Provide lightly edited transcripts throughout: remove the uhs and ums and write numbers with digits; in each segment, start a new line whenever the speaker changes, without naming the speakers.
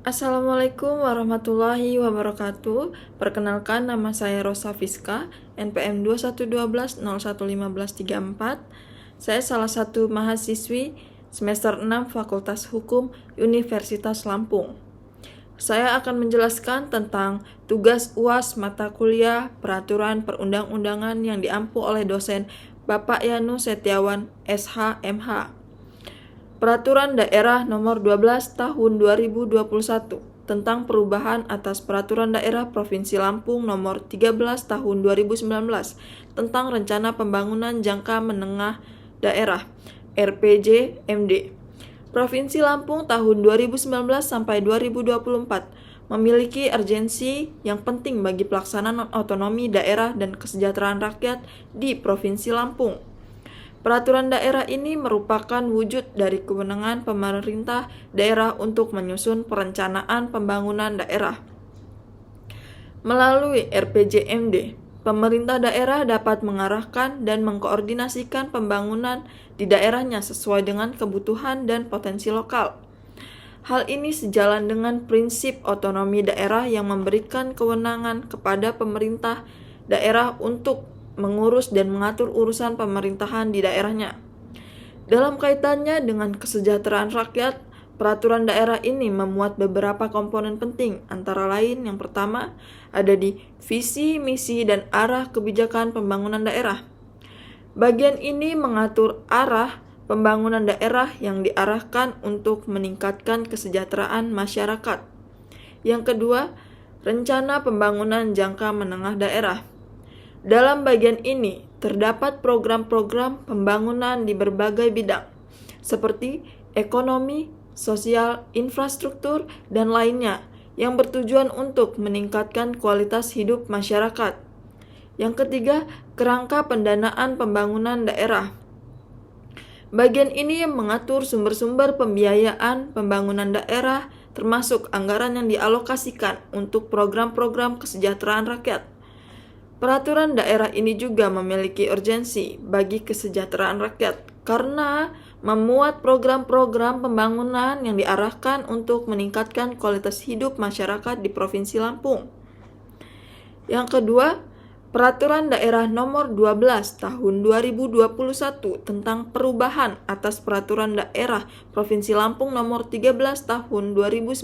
Assalamualaikum warahmatullahi wabarakatuh. Perkenalkan, nama saya Rosa Fiska, NPM 2112011534. Saya salah satu mahasiswi semester 6 Fakultas Hukum Universitas Lampung. Saya akan menjelaskan tentang tugas UAS mata kuliah Peraturan Perundang-undangan yang diampu oleh dosen Bapak Yanu Setiawan, SH, MH. Peraturan Daerah Nomor 12 Tahun 2021 tentang perubahan atas Peraturan Daerah Provinsi Lampung Nomor 13 Tahun 2019 tentang Rencana Pembangunan Jangka Menengah Daerah (RPJMD) Provinsi Lampung tahun 2019 sampai 2024 memiliki urgensi yang penting bagi pelaksanaan otonomi daerah dan kesejahteraan rakyat di Provinsi Lampung. Peraturan daerah ini merupakan wujud dari kewenangan pemerintah daerah untuk menyusun perencanaan pembangunan daerah. Melalui RPJMD, pemerintah daerah dapat mengarahkan dan mengkoordinasikan pembangunan di daerahnya sesuai dengan kebutuhan dan potensi lokal. Hal ini sejalan dengan prinsip otonomi daerah yang memberikan kewenangan kepada pemerintah daerah untuk mengurus dan mengatur urusan pemerintahan di daerahnya. Dalam kaitannya dengan kesejahteraan rakyat, peraturan daerah ini memuat beberapa komponen penting, antara lain yang pertama ada di visi, misi, dan arah kebijakan pembangunan daerah. Bagian ini mengatur arah pembangunan daerah yang diarahkan untuk meningkatkan kesejahteraan masyarakat. Yang kedua, rencana pembangunan jangka menengah daerah. Dalam bagian ini, terdapat program-program pembangunan di berbagai bidang, seperti ekonomi, sosial, infrastruktur, dan lainnya, yang bertujuan untuk meningkatkan kualitas hidup masyarakat. Yang ketiga, kerangka pendanaan pembangunan daerah. Bagian ini yang mengatur sumber-sumber pembiayaan pembangunan daerah, termasuk anggaran yang dialokasikan untuk program-program kesejahteraan rakyat. Peraturan daerah ini juga memiliki urgensi bagi kesejahteraan rakyat karena memuat program-program pembangunan yang diarahkan untuk meningkatkan kualitas hidup masyarakat di Provinsi Lampung. Yang kedua, Peraturan Daerah Nomor 12 Tahun 2021 tentang perubahan atas Peraturan Daerah Provinsi Lampung Nomor 13 Tahun 2019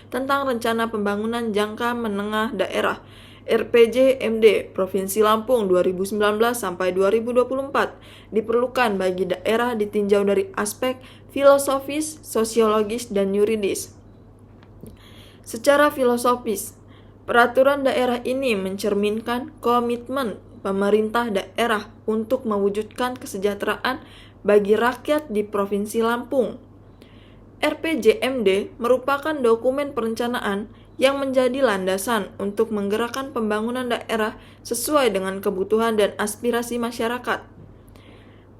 tentang Rencana Pembangunan Jangka Menengah Daerah RPJMD Provinsi Lampung 2019 sampai 2024 diperlukan bagi daerah ditinjau dari aspek filosofis, sosiologis, dan yuridis. Secara filosofis, peraturan daerah ini mencerminkan komitmen pemerintah daerah untuk mewujudkan kesejahteraan bagi rakyat di Provinsi Lampung. RPJMD merupakan dokumen perencanaan yang menjadi landasan untuk menggerakkan pembangunan daerah sesuai dengan kebutuhan dan aspirasi masyarakat.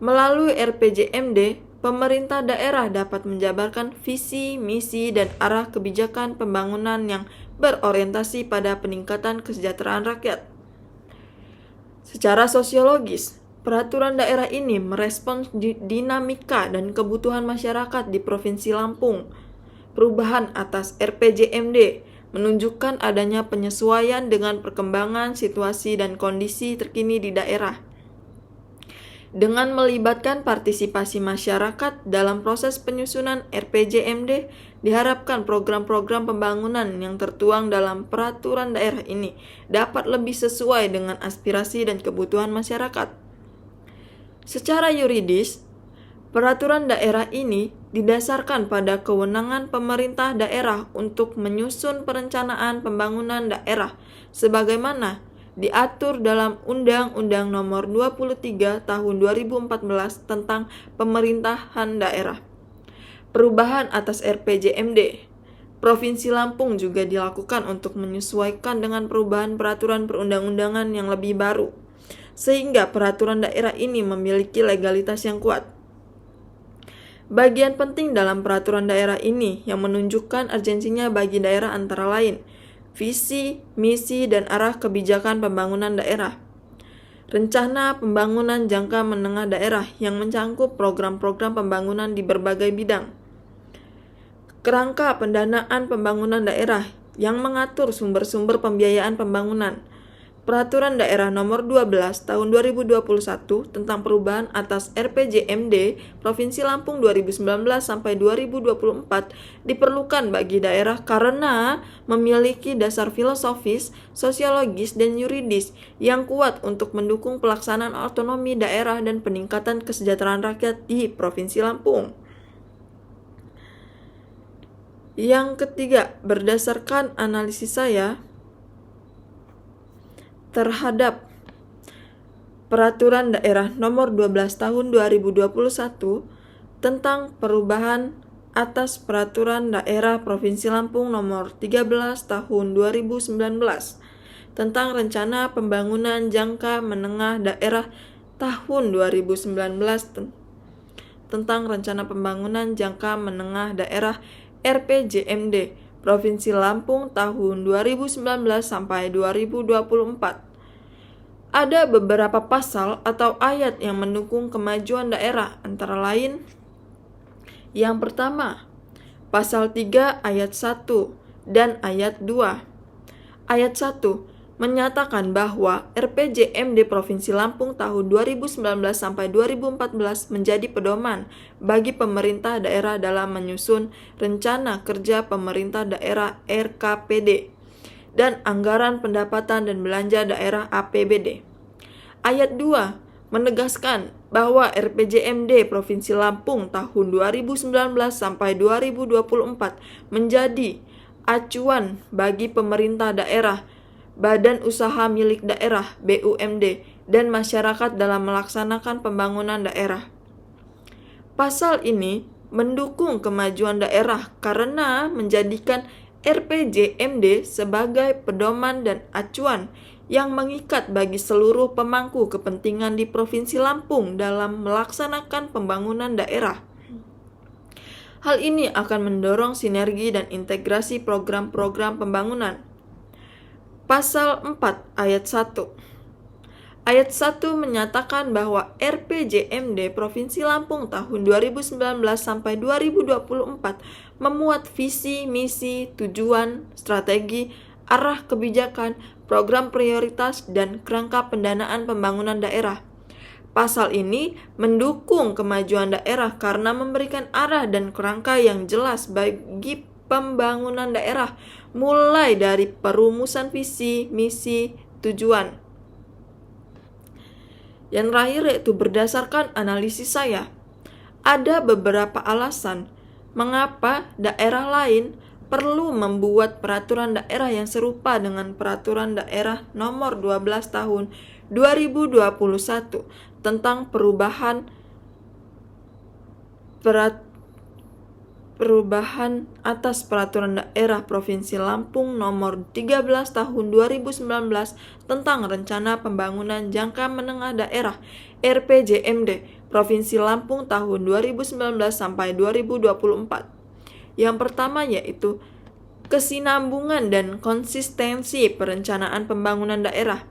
Melalui RPJMD, pemerintah daerah dapat menjabarkan visi, misi, dan arah kebijakan pembangunan yang berorientasi pada peningkatan kesejahteraan rakyat. Secara sosiologis, peraturan daerah ini merespons dinamika dan kebutuhan masyarakat di Provinsi Lampung. Perubahan atas RPJMD menunjukkan adanya penyesuaian dengan perkembangan situasi dan kondisi terkini di daerah. Dengan melibatkan partisipasi masyarakat dalam proses penyusunan RPJMD, diharapkan program-program pembangunan yang tertuang dalam peraturan daerah ini dapat lebih sesuai dengan aspirasi dan kebutuhan masyarakat. Secara yuridis, peraturan daerah ini didasarkan pada kewenangan pemerintah daerah untuk menyusun perencanaan pembangunan daerah sebagaimana diatur dalam Undang-Undang Nomor 23 Tahun 2014 tentang Pemerintahan Daerah. Perubahan atas RPJMD Provinsi Lampung juga dilakukan untuk menyesuaikan dengan perubahan peraturan perundang-undangan yang lebih baru, sehingga peraturan daerah ini memiliki legalitas yang kuat. Bagian penting dalam peraturan daerah ini yang menunjukkan urgensinya bagi daerah antara lain visi, misi, dan arah kebijakan pembangunan daerah. Rencana pembangunan jangka menengah daerah yang mencangkup program-program pembangunan di berbagai bidang. Kerangka pendanaan pembangunan daerah yang mengatur sumber-sumber pembiayaan pembangunan. Peraturan Daerah Nomor 12 Tahun 2021 tentang perubahan atas RPJMD Provinsi Lampung 2019 sampai 2024 diperlukan bagi daerah karena memiliki dasar filosofis, sosiologis, dan yuridis yang kuat untuk mendukung pelaksanaan otonomi daerah dan peningkatan kesejahteraan rakyat di Provinsi Lampung. Yang ketiga, berdasarkan analisis saya terhadap Peraturan Daerah Nomor 12 Tahun 2021 tentang perubahan atas Peraturan Daerah Provinsi Lampung Nomor 13 Tahun 2019 tentang Rencana Pembangunan Jangka Menengah Daerah tahun 2019 tentang Rencana Pembangunan Jangka Menengah Daerah RPJMD Provinsi Lampung tahun 2019 sampai 2024. Ada beberapa pasal atau ayat yang mendukung kemajuan daerah, antara lain yang pertama, pasal 3 ayat 1 dan ayat 2. Ayat 1 menyatakan bahwa RPJMD Provinsi Lampung tahun 2019 sampai 2014 menjadi pedoman bagi pemerintah daerah dalam menyusun rencana kerja pemerintah daerah RKPD dan anggaran pendapatan dan belanja daerah APBD. Ayat 2 menegaskan bahwa RPJMD Provinsi Lampung tahun 2019 sampai 2024 menjadi acuan bagi pemerintah daerah, badan usaha milik daerah BUMD, dan masyarakat dalam melaksanakan pembangunan daerah. Pasal ini mendukung kemajuan daerah karena menjadikan RPJMD sebagai pedoman dan acuan yang mengikat bagi seluruh pemangku kepentingan di Provinsi Lampung dalam melaksanakan pembangunan daerah. Hal ini akan mendorong sinergi dan integrasi program-program pembangunan. Pasal 4 ayat 1. Ayat 1 menyatakan bahwa RPJMD Provinsi Lampung tahun 2019 sampai 2024 memuat visi, misi, tujuan, strategi, arah kebijakan, program prioritas, dan kerangka pendanaan pembangunan daerah. Pasal ini mendukung kemajuan daerah karena memberikan arah dan kerangka yang jelas bagi pembangunan daerah, mulai dari perumusan visi, misi, tujuan. Yang terakhir yaitu berdasarkan analisis saya, ada beberapa alasan mengapa daerah lain perlu membuat peraturan daerah yang serupa dengan Peraturan Daerah Nomor 12 Tahun 2021 tentang perubahan atas Peraturan Daerah Provinsi Lampung Nomor 13 Tahun 2019 tentang Rencana Pembangunan Jangka Menengah Daerah RPJMD Provinsi Lampung tahun 2019 sampai 2024. Yang pertama yaitu kesinambungan dan konsistensi perencanaan pembangunan daerah.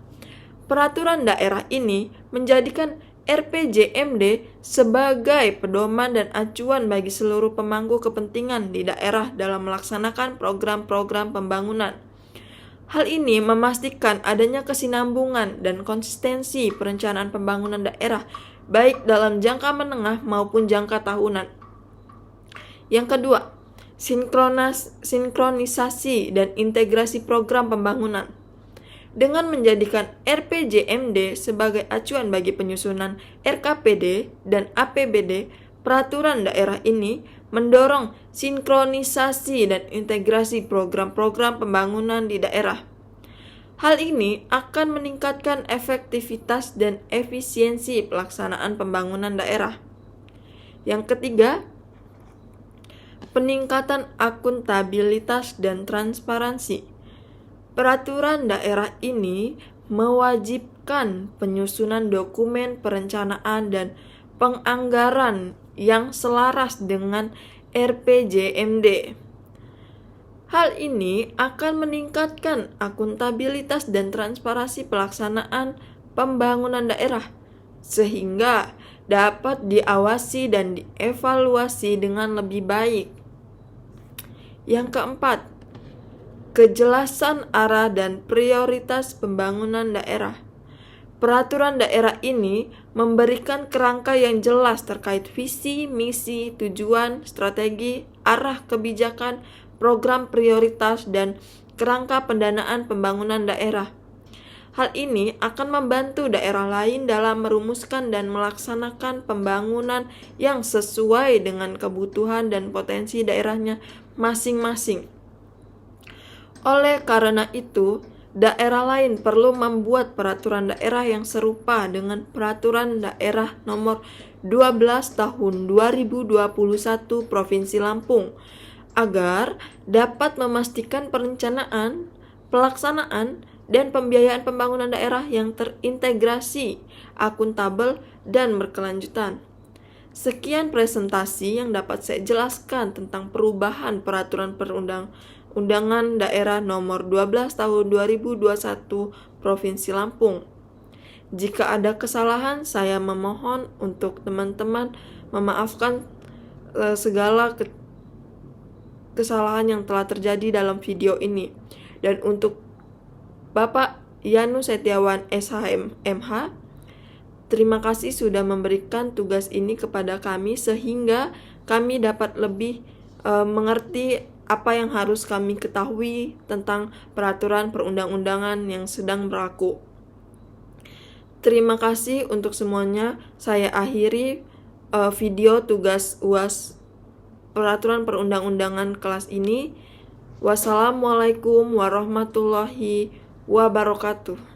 Peraturan daerah ini menjadikan RPJMD sebagai pedoman dan acuan bagi seluruh pemangku kepentingan di daerah dalam melaksanakan program-program pembangunan. Hal ini memastikan adanya kesinambungan dan konsistensi perencanaan pembangunan daerah, baik dalam jangka menengah maupun jangka tahunan. Yang kedua, sinkronisasi dan integrasi program pembangunan. Dengan menjadikan RPJMD sebagai acuan bagi penyusunan RKPD dan APBD, peraturan daerah ini mendorong sinkronisasi dan integrasi program-program pembangunan di daerah. Hal ini akan meningkatkan efektivitas dan efisiensi pelaksanaan pembangunan daerah. Yang ketiga, peningkatan akuntabilitas dan transparansi. Peraturan daerah ini mewajibkan penyusunan dokumen perencanaan dan penganggaran yang selaras dengan RPJMD. Hal ini akan meningkatkan akuntabilitas dan transparansi pelaksanaan pembangunan daerah, sehingga dapat diawasi dan dievaluasi dengan lebih baik. Yang keempat, kejelasan arah dan prioritas pembangunan daerah. Peraturan daerah ini memberikan kerangka yang jelas terkait visi, misi, tujuan, strategi, arah kebijakan, program prioritas, dan kerangka pendanaan pembangunan daerah. Hal ini akan membantu daerah lain dalam merumuskan dan melaksanakan pembangunan yang sesuai dengan kebutuhan dan potensi daerahnya masing-masing. Oleh karena itu, daerah lain perlu membuat peraturan daerah yang serupa dengan Peraturan Daerah Nomor 12 Tahun 2021 Provinsi Lampung agar dapat memastikan perencanaan, pelaksanaan, dan pembiayaan pembangunan daerah yang terintegrasi, akuntabel, dan berkelanjutan. Sekian presentasi yang dapat saya jelaskan tentang perubahan Peraturan Perundang-undangan Daerah Nomor 12 Tahun 2021 Provinsi Lampung. Jika ada kesalahan, saya memohon untuk teman-teman memaafkan segala kesalahan yang telah terjadi dalam video ini. Dan untuk Bapak Yanus Setiawan SHM MH, terima kasih sudah memberikan tugas ini kepada kami sehingga kami dapat lebih mengerti apa yang harus kami ketahui tentang peraturan perundang-undangan yang sedang berlaku. Terima kasih untuk semuanya. Saya akhiri video tugas UAS peraturan perundang-undangan kelas ini. Wassalamualaikum warahmatullahi wabarakatuh.